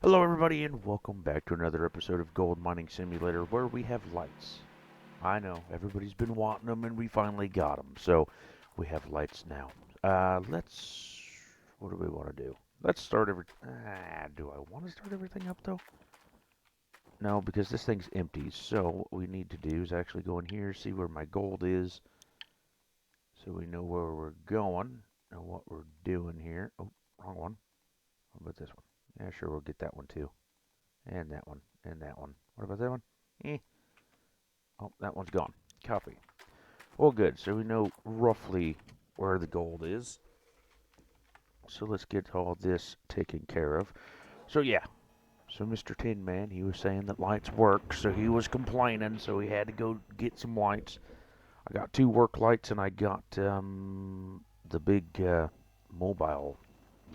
Hello, everybody, and welcome back to another episode of Gold Mining Simulator where we have lights. I know, everybody's been wanting them, and we finally got them, so we have lights now. What do we want to do? Let's start do I want to start everything up, though? No, because this thing's empty, so what we need to do is actually go in here, see where my gold is, so we know where we're going and what we're doing here. Oh, wrong one. What about this one? Yeah, sure, we'll get that one, too. And that one, and that one. What about that one? Eh. Oh, that one's gone. Copy. Well, good. So we know roughly where the gold is. So let's get all this taken care of. So yeah. So Mr. Tin Man, he was saying that lights work, so he was complaining, so he had to go get some lights. I got two work lights, and I got the big mobile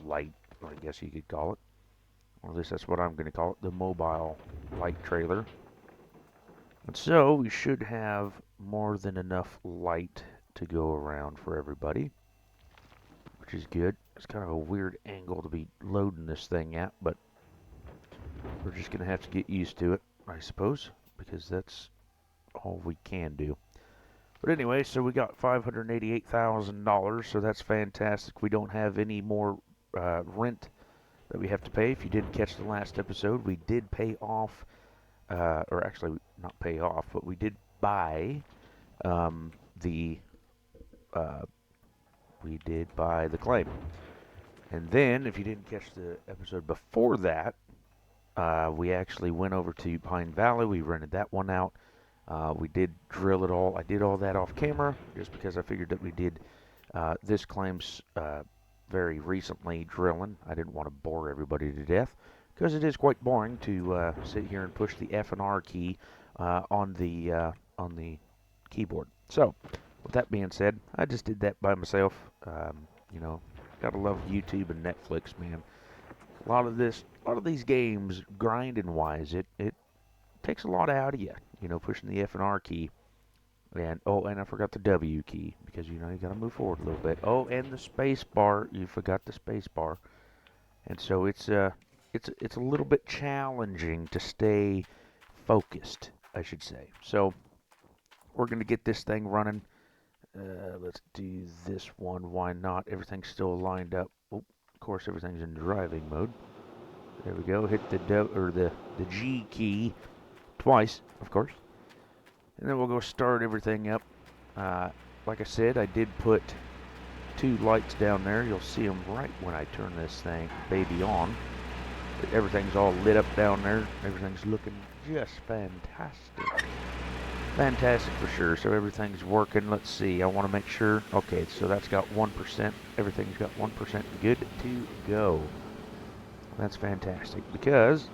light, I guess you could call it. Or at least that's what I'm going to call it, the mobile light trailer. And so we should have more than enough light to go around for everybody, which is good. It's kind of a weird angle to be loading this thing at, but we're just going to have to get used to it, I suppose, because that's all we can do. But anyway, so we got $588,000, so that's fantastic. We don't have any more rent that we have to pay. If you didn't catch the last episode, we did pay off, or actually not pay off, but we did buy um, the uh, we did buy the claim. And then, if you didn't catch the episode before that, we actually went over to Pine Valley. We rented that one out. We did drill it all. I did all that off camera just because I figured that we did this claims very recently drilling. I didn't want to bore everybody to death because it is quite boring to sit here and push the F and R key on the keyboard. So, with that being said, I just did that by myself. You know, gotta love YouTube and Netflix, man. A lot of these games, grinding wise, it takes a lot out of you. You know, pushing the F and R key, and oh, and I forgot the W key because you know you gotta move forward a little bit. Oh, and the space bar, you forgot the space bar, and so it's a little bit challenging to stay focused, I should say. So we're gonna get this thing running. Let's do this one. Why not? Everything's still lined up. Oh, of course, everything's in driving mode. There we go. Hit the G key twice, of course, and then we'll go start everything up. Uh, like I said, I did put two lights down there. You'll see them right when I turn this thing baby on. Everything's all lit up down there. Everything's looking just fantastic. Fantastic for sure. So everything's working. Let's see. I want to make sure. Okay, so that's got 1%. Everything's got 1% good to go. That's fantastic because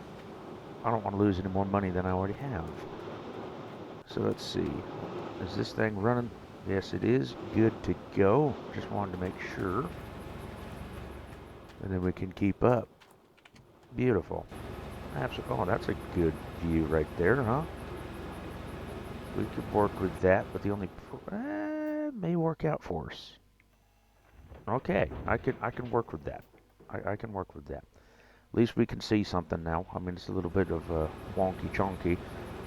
I don't want to lose any more money than I already have. So let's see. Is this thing running? Yes, it is. Good to go. Just wanted to make sure. And then we can keep up. Beautiful. Absolutely. Oh, that's a good view right there, huh? We could work with that, but the only may work out for us. Okay, I can work with that. I can work with that. At least we can see something now. I mean, it's a little bit of wonky chonky.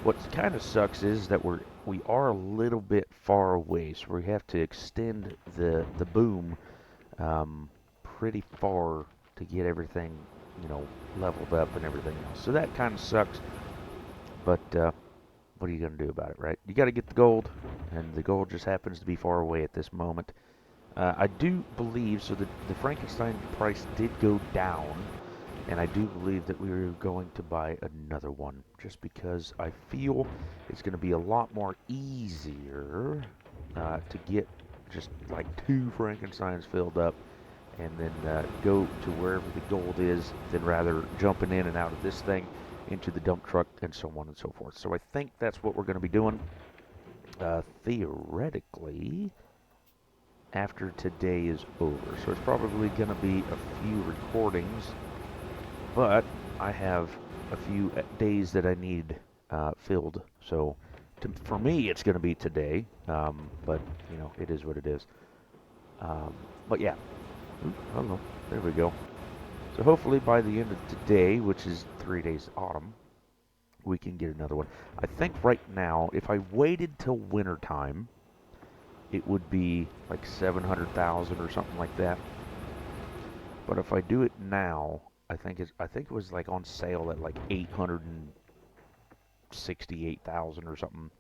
What kind of sucks is that we are a little bit far away, so we have to extend the boom pretty far to get everything, you know, leveled up and everything else. So that kind of sucks. But what are you going to do about it, right? You got to get the gold, and the gold just happens to be far away at this moment. I do believe, so the Frankenstein price did go down, and I do believe that we are going to buy another one, just because I feel it's going to be a lot more easier to get just like two Frankensteins filled up, and then go to wherever the gold is, than rather jumping in and out of this thing into the dump truck and so on and so forth. So I think that's what we're going to be doing. Theoretically, after today is over. So it's probably going to be a few recordings, but I have a few days that I need filled. So for me, it's going to be today, but you know, it is what it is. But yeah, hello, there we go. So hopefully by the end of today, which is 3 days autumn, we can get another one. I think right now, if I waited till winter time, it would be like 700,000 or something like that. But if I do it now, I think it was like on sale at like 868,000 or something.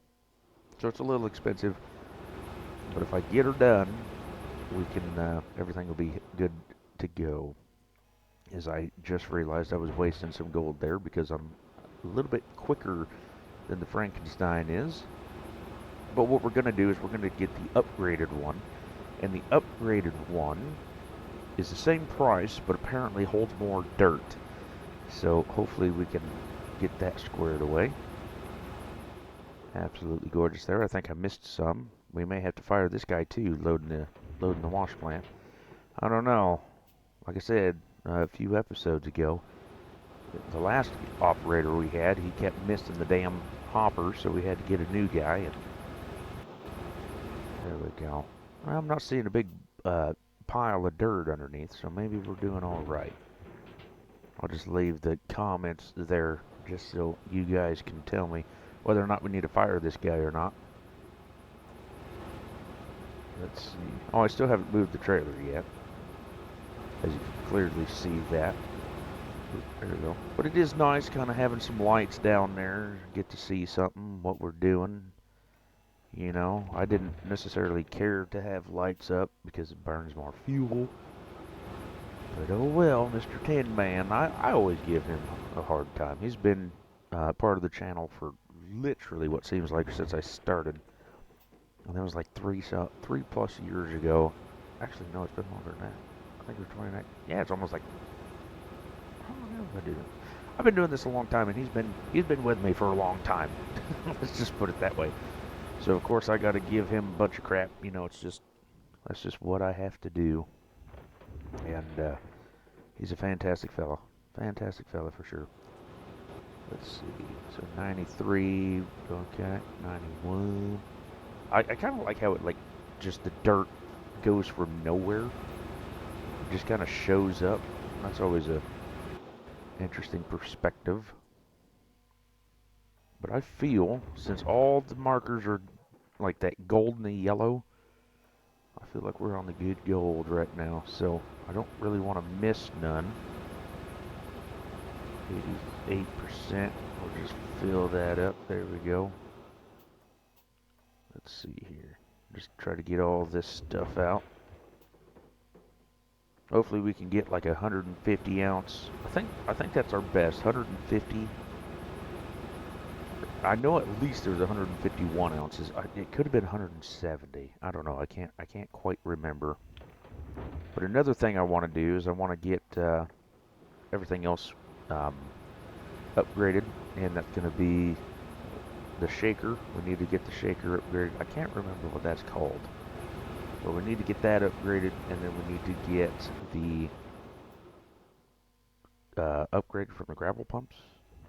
So it's a little expensive, but if I get her done, we can everything will be good to go. As I just realized I was wasting some gold there because I'm a little bit quicker than the Frankenstein is. But what we're going to do is we're going to get the upgraded one, and the upgraded one is the same price, but apparently holds more dirt. So hopefully we can get that squared away. Absolutely gorgeous there. I think I missed some. We may have to fire this guy too, loading the wash plant. I don't know. Like I said a few episodes ago, the last operator we had, he kept missing the damn hopper, so we had to get a new guy. And there we go. Well, I'm not seeing a big pile of dirt underneath, so maybe we're doing all right. I'll just leave the comments there just so you guys can tell me whether or not we need to fire this guy or not. Let's see. Oh, I still haven't moved the trailer yet, as you can clearly see that. There we go. But it is nice kind of having some lights down there, get to see something, what we're doing. You know, I didn't necessarily care to have lights up because it burns more fuel. But oh well, Mr. Tin Man, I always give him a hard time. He's been part of the channel for literally what seems like since I started. And that was like three plus years ago. Actually, no, it's been longer than that. I think it was 29. Yeah, it's almost like, how long have I been doing? I've been doing this a long time, and he's been with me for a long time. Let's just put it that way. So of course I got to give him a bunch of crap. You know, that's just what I have to do. And he's a fantastic fella for sure. Let's see. So 93. Okay, 91. I kind of like how it just the dirt goes from nowhere. It just kind of shows up. That's always a interesting perspective. But I feel, since all the markers are like that golden yellow, I feel like we're on the good gold right now. So I don't really want to miss none. 88%. We'll just fill that up. There we go. Let's see here. Just try to get all this stuff out. Hopefully we can get like a 150 ounce. I think that's our best. 150. I know at least there's 151 ounces. It could have been 170. I don't know. I can't quite remember. But another thing I want to do is I want to get everything else upgraded, and that's going to be the shaker. We need to get the shaker upgraded. I can't remember what that's called. But we need to get that upgraded, and then we need to get the upgrade from the gravel pumps.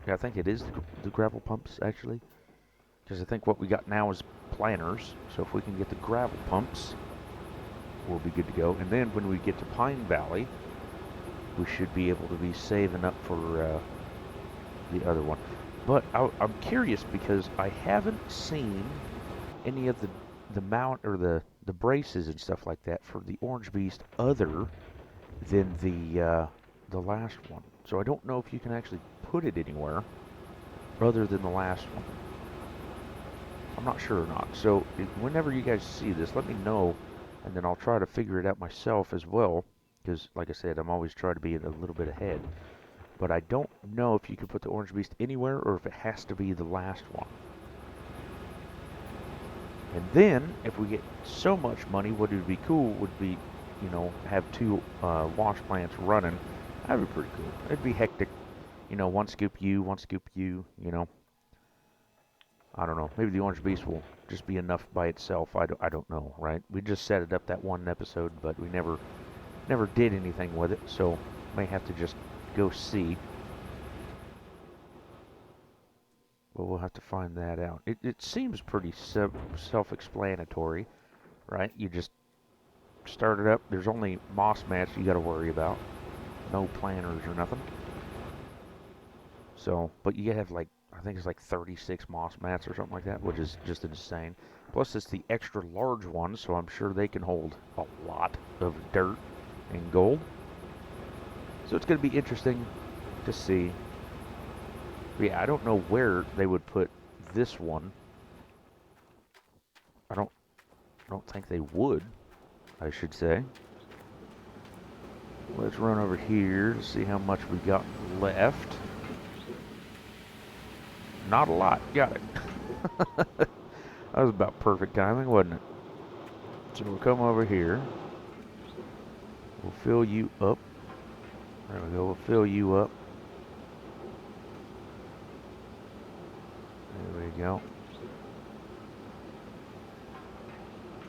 Yeah, I think it is the gravel pumps, actually. Because I think what we got now is planters. So if we can get the gravel pumps, we'll be good to go. And then when we get to Pine Valley, we should be able to be saving up for the other one. But I'm curious because I haven't seen any of the mount or the braces and stuff like that for the Orange Beast other than the last one. So I don't know if you can actually put it anywhere other than the last one. I'm not sure or not. So whenever you guys see this, let me know, and then I'll try to figure it out myself as well. Because, like I said, I'm always trying to be a little bit ahead. But I don't know if you can put the Orange Beast anywhere or if it has to be the last one. And then, if we get so much money, what would be cool would be, you know, have two wash plants running. That would be pretty cool. It'd be hectic. You know, one scoop you, you know. I don't know. Maybe the Orange Beast will just be enough by itself. I don't know, right? We just set it up that one episode, but we never did anything with it, so may have to just go see. But we'll have to find that out. It seems pretty self-explanatory, right? You just start it up. There's only moss mats you got to worry about. no planners or nothing. So, but you have like, I think it's like 36 moss mats or something like that, which is just insane. Plus, it's the extra large one, so I'm sure they can hold a lot of dirt and gold. So it's going to be interesting to see. But yeah, I don't know where they would put this one. I don't think they would, I should say. Let's run over here to see how much we got left. Not a lot. Got it. That was about perfect timing, wasn't it? So we'll come over here. We'll fill you up. There we go. We'll fill you up. There we go.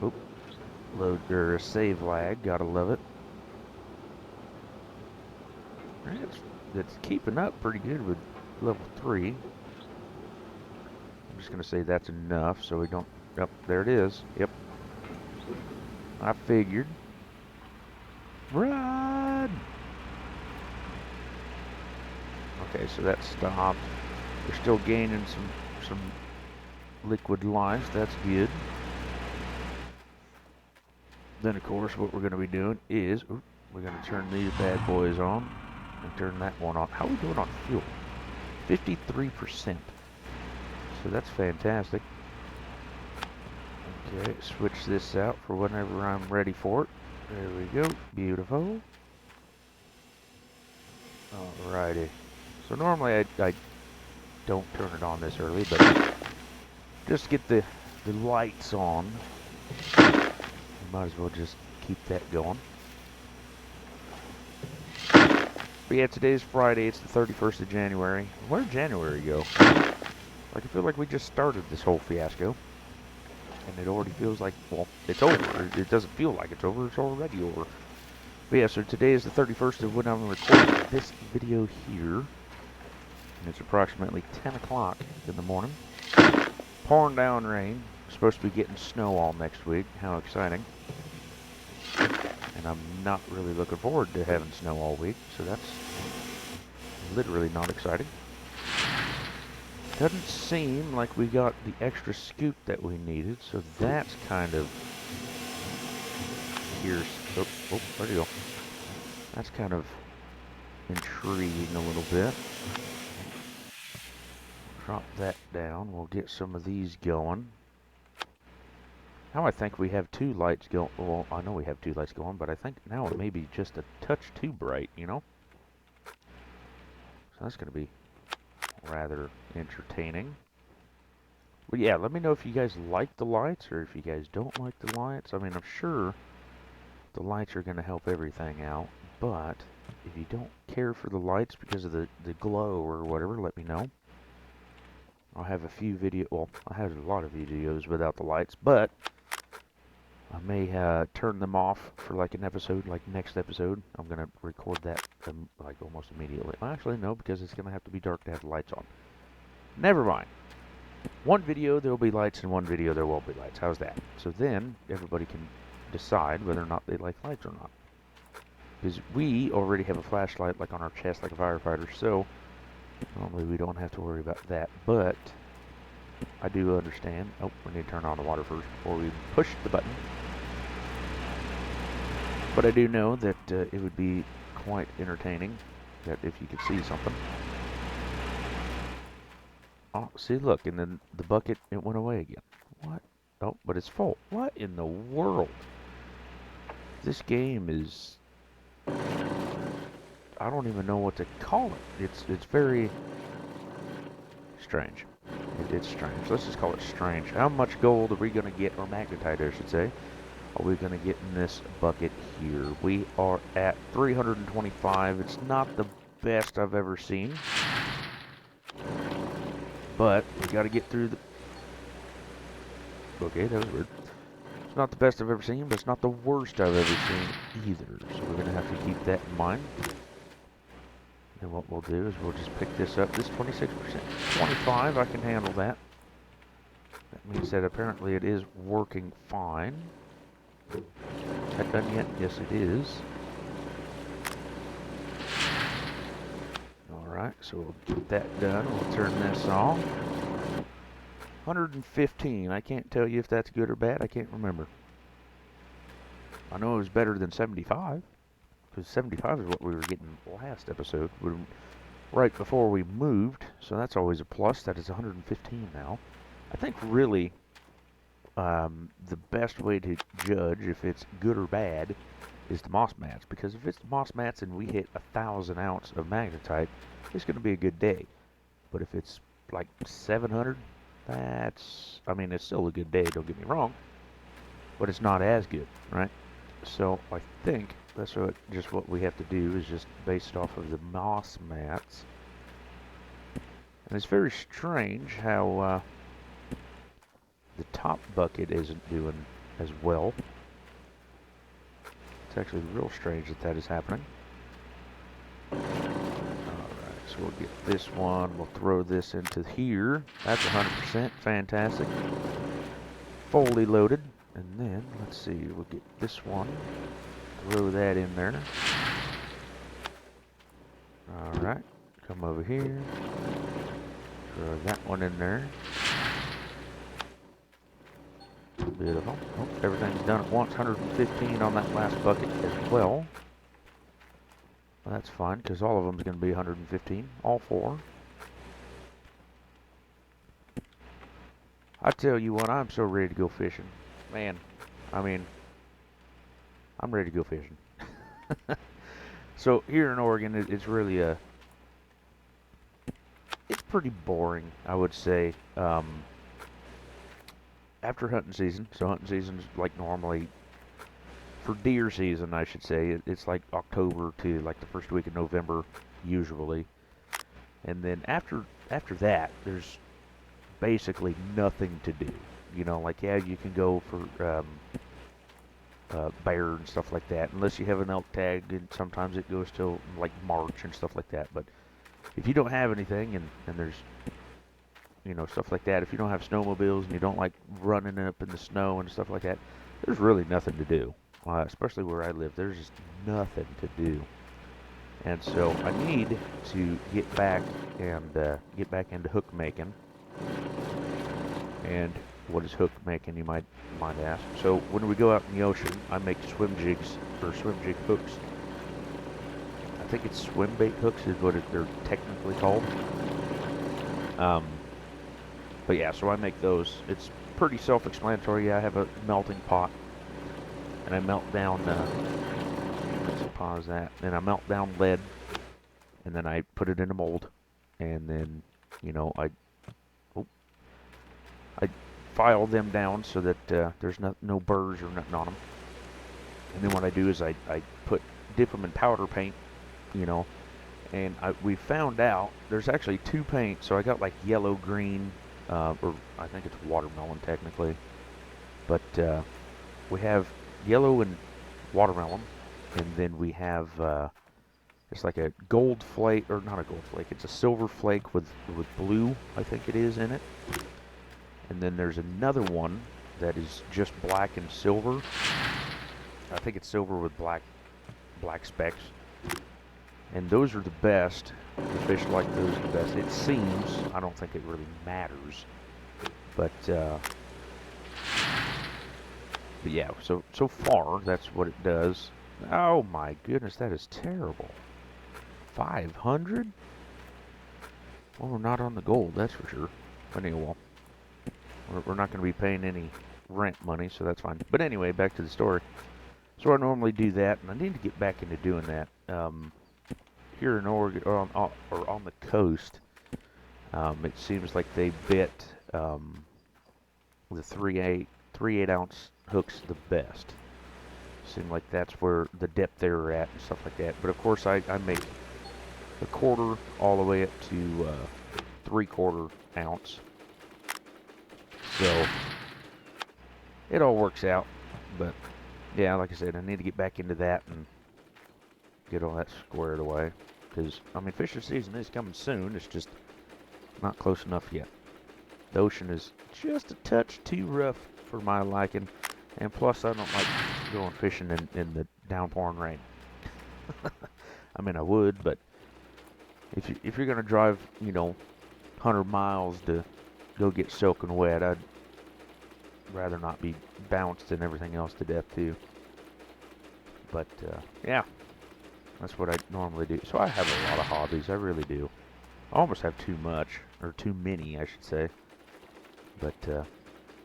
Oop. Load or save lag. Gotta love it. It's keeping up pretty good with level 3. I'm just gonna say that's enough so we don't. Yep, there it is. Yep. I figured. Run! Okay, so that stopped. We're still gaining some liquid life. That's good. Then, of course, what we're going to be doing is we're going to turn these bad boys on and turn that one on. How are we doing on fuel? 53%. So that's fantastic. Okay, switch this out for whenever I'm ready for it. There we go. Beautiful. Alrighty. So normally I don't turn it on this early, but just get the lights on. You might as well just keep that going. But yeah, today's Friday. It's the 31st of January. Where'd January go? Like, I feel like we just started this whole fiasco. And it already feels like, well, it's over. It doesn't feel like it's over. It's already over. But yeah, so today is the 31st of when I'm recording this video here. And it's approximately 10 o'clock in the morning. Pouring down rain. Supposed to be getting snow all next week. How exciting. And I'm not really looking forward to having snow all week, so that's literally not exciting. Doesn't seem like we got the extra scoop that we needed, so that's kind of... Here's... Oh, where'd he go? That's kind of intriguing a little bit. Drop that down. We'll get some of these going. Now I think we have 2 lights going. Well, I know we have 2 lights going, but I think now it may be just a touch too bright, you know? So that's going to be rather entertaining. But yeah, let me know if you guys like the lights or if you guys don't like the lights. I mean, I'm sure the lights are going to help everything out, but if you don't care for the lights because of the glow or whatever, let me know. I'll have a few well, I have a lot of videos without the lights, but I may turn them off for like an episode, like next episode. I'm going to record that like almost immediately. Well, actually, no, because it's going to have to be dark to have the lights on. Never mind. One video there will be lights and one video there won't be lights. How's that? So then everybody can decide whether or not they like lights or not. Because we already have a flashlight like on our chest like a firefighter, so normally we don't have to worry about that. But I do understand. Oh, we need to turn on the water first before we push the button. But I do know that it would be quite entertaining that if you could see something. Oh, see, look, and then the bucket, it went away again. What? Oh, but it's full. What in the world? This game is... I don't even know what to call it. It's very strange. It's strange. Let's just call it strange. How much gold are we going to get, or magnetite, I should say, are we going to get in this bucket here? We are at 325. It's not the best I've ever seen. But we got to get through the... Okay, that was weird. It's not the best I've ever seen, but it's not the worst I've ever seen either. So we're going to have to keep that in mind. And what we'll do is we'll just pick this up. This 26%. 25, I can handle that. That means that apparently it is working fine. Is that done yet? Yes, it is. So we'll get that done. We'll turn this off. 115. I can't tell you if that's good or bad. I can't remember. I know it was better than 75, because 75 is what we were getting last episode, right before we moved. So that's always a plus. That is 115 now. I think really the best way to judge if it's good or bad is the moss mats, because if it's the moss mats and we hit 1,000 ounce of magnetite, it's going to be a good day. But if it's like 700, I mean, it's still a good day, don't get me wrong, but it's not as good, right? So I think that's what we have to do is just base it off of the moss mats. And it's very strange how the top bucket isn't doing as well. It's actually real strange that is happening. Alright, so we'll get this one. We'll throw this into here. That's 100%. Fantastic. Fully loaded. And then, let's see, we'll get this one. Throw that in there. Alright, come over here. Throw that one in there. Beautiful. Oh, everything's done at once. 115 on that last bucket as well. Well, that's fine, because all of them is going to be 115. All four. I tell you what, I'm so ready to go fishing. Man, I mean, I'm ready to go fishing. So here in Oregon, it's really it's pretty boring, I would say. After hunting season, so hunting season's like normally, for deer season, I should say, it's like October to like the first week of November, usually. And then after that, there's basically nothing to do. You know, like, yeah, you can go for bear and stuff like that, unless you have an elk tag, and sometimes it goes till like March and stuff like that. But if you don't have anything, and there's, you know, stuff like that, if you don't have snowmobiles and you don't like running up in the snow and stuff like that, there's really nothing to do. Especially where I live, there's just nothing to do. And so I need to get back into hook making. And what is hook making, you might ask? So when we go out in the ocean, I make swim jigs, or swim jig hooks. I think it's swim bait hooks is what they're technically called. But yeah, so I make those. It's pretty self-explanatory. I have a melting pot, and I melt down, let's pause that, and I melt down lead, and then I put it in a mold, and then, you know, I file them down so that there's no burrs or nothing on them. And then what I do is I dip them in powder paint, you know, and we found out there's actually two paints. So I got like yellow, green, or I think it's watermelon technically, but we have yellow and watermelon, and then we have it's like a gold flake, or not a gold flake, it's a silver flake with blue, I think it is, in it. And then there's another one that is just black and silver. I think it's silver with black specks. And those are the best. The fish like those the best. It seems. I don't think it really matters. But yeah, so far that's what it does. Oh my goodness, that is terrible. 500? Well, we're not on the gold, that's for sure. But anyway, we're not going to be paying any rent money, so that's fine. But anyway, back to the story. So I normally do that, and I need to get back into doing that. Here in Oregon, or on the coast, it seems like they bit the 3/8 ounce hooks the best. Seems like that's where the depth they were at and stuff like that. But of course, I make a quarter all the way up to 3/4 ounce. So it all works out. But yeah, like I said, I need to get back into that and get all that squared away. Because, I mean, fishing season is coming soon. It's just not close enough yet. The ocean is just a touch too rough for my liking. And plus, I don't like going fishing in the downpouring rain. I mean, I would, but If you're gonna drive, 100 miles to go get soaking wet, I'd rather not be bounced and everything else to death too. But yeah, that's what I normally do. So I have a lot of hobbies. I really do. I almost have too much, or too many, I should say. But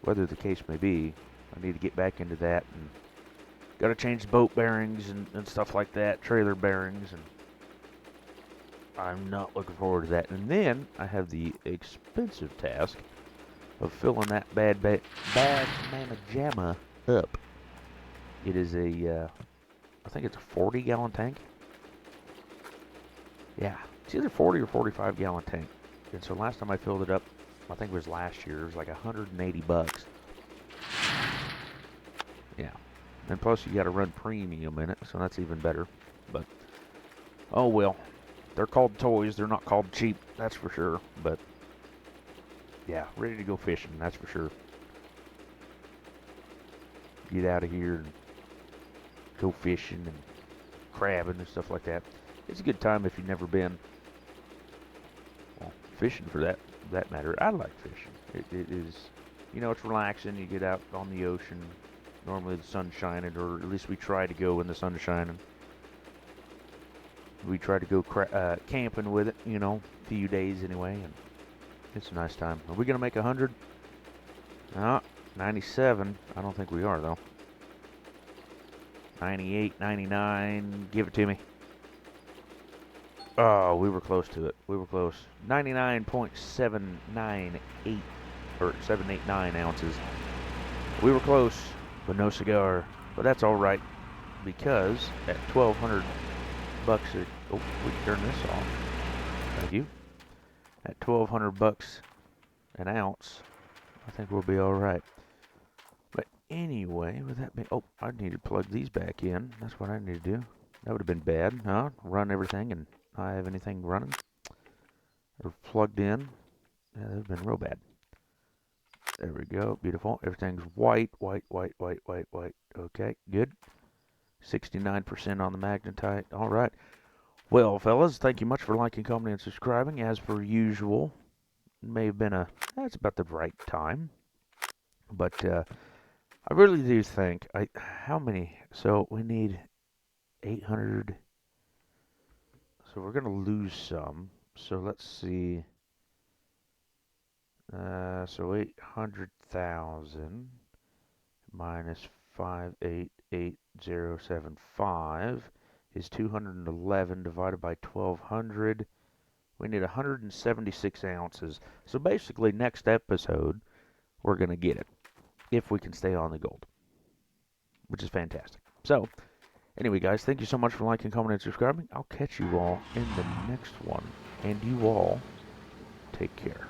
whether the case may be, I need to get back into that, and got to change boat bearings and stuff like that, trailer bearings, and I'm not looking forward to that. And then I have the expensive task of filling that bad mama jamma up. It is I think it's a 40-gallon tank. Yeah, it's either 40 or 45-gallon tank. And so last time I filled it up, I think it was last year, it was like $180. Yeah, and plus you got to run premium in it, so that's even better. But oh well, they're called toys. They're not called cheap, that's for sure. But yeah, ready to go fishing, that's for sure. Get out of here and go fishing and crabbing and stuff like that. It's a good time if you've never been, well, fishing for that matter. I like fishing. It is, it's relaxing. You get out on the ocean. Normally the sun's shining, or at least we try to go when the sun's shining. We try to go camping with it, a few days anyway, and it's a nice time. Are we gonna make 100? No, 97. I don't think we are though. 98, 99. Give it to me. Oh, we were close to it. We were close. 99.798 or 789 ounces. We were close, but no cigar. But that's all right, because at 1,200 bucks, oh, we can turn this off. Thank you. At 1,200 bucks an ounce, I think we'll be all right. But anyway, with that being, oh, I need to plug these back in. That's what I need to do. That would have been bad, huh? Run everything and not have anything running or plugged in. Yeah, that would have been real bad. There we go. Beautiful. Everything's white, white, white, white, white, white. Okay, good. 69% on the magnetite. All right. Well, fellas, thank you much for liking, commenting, and subscribing. As per usual, may have been that's about the right time. But I really do think, how many? So we need 800. So we're going to lose some. So let's see. So 800,000 minus 588,075 is 211 divided by 1,200. We need 176 ounces. So basically, next episode, we're going to get it. If we can stay on the gold. Which is fantastic. So, anyway, guys, thank you so much for liking, commenting, and subscribing. I'll catch you all in the next one. And you all, take care.